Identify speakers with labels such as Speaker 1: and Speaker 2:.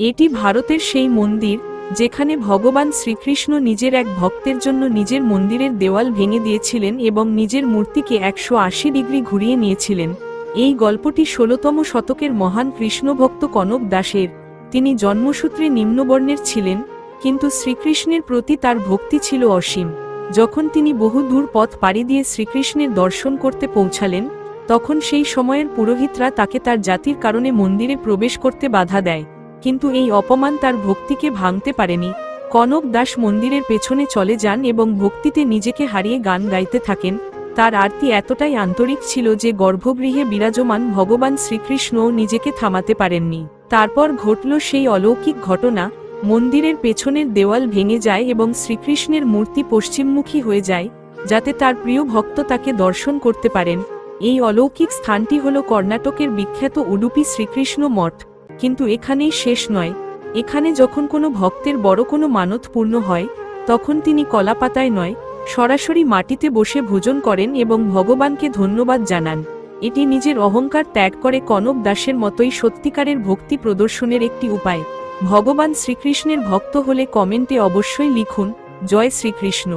Speaker 1: এটি ভারতের সেই মন্দির যেখানে ভগবান শ্রীকৃষ্ণ নিজের এক ভক্তের জন্য নিজের মন্দিরের দেওয়াল ভেঙে দিয়েছিলেন এবং নিজের মূর্তিকে 180 ডিগ্রি ঘুরিয়ে নিয়েছিলেন। এই গল্পটি 16তম শতকের মহান কৃষ্ণভক্ত কনক দাসের। তিনি জন্মসূত্রে নিম্নবর্ণের ছিলেন, কিন্তু শ্রীকৃষ্ণের প্রতি তার ভক্তি ছিল অসীম। যখন তিনি বহু দূর পথ পাড়ি দিয়ে শ্রীকৃষ্ণের দর্শন করতে পৌঁছালেন, তখন সেই সময়ের পুরোহিতরা তাকে তার জাতির কারণে মন্দিরে প্রবেশ করতে বাধা দেয়, কিন্তু এই অপমান তার ভক্তিকে ভাঙতে পারেনি। কনক দাস মন্দিরের পেছনে চলে যান এবং ভক্তিতে নিজেকে হারিয়ে গান গাইতে থাকেন। তার আরতি এতটাই আন্তরিক ছিল যে গর্ভগৃহে বিরাজমান ভগবান শ্রীকৃষ্ণও নিজেকে থামাতে পারেননি। তারপর ঘটল সেই অলৌকিক ঘটনা, মন্দিরের পেছনের দেওয়াল ভেঙে যায় এবং শ্রীকৃষ্ণের মূর্তি পশ্চিমমুখী হয়ে যায়, যাতে তার প্রিয় ভক্ত তাকে দর্শন করতে পারেন। এই অলৌকিক স্থানটি হল কর্ণাটকের বিখ্যাত উডুপি শ্রীকৃষ্ণ মঠ। কিন্তু এখানেই শেষ নয়। এখানে যখন কোনো ভক্তের বড় কোনো মানত পূর্ণ হয়, তখন তিনি কলাপাতায় নয়, সরাসরি মাটিতে বসে ভোজন করেন এবং ভগবানকে ধন্যবাদ জানান। এটি নিজের অহংকার ত্যাগ করে কনক দাসের মতোই সত্যিকারের ভক্তি প্রদর্শনের একটি উপায়। ভগবান শ্রীকৃষ্ণের ভক্ত হলে কমেন্টে অবশ্যই লিখুন, জয় শ্রীকৃষ্ণ।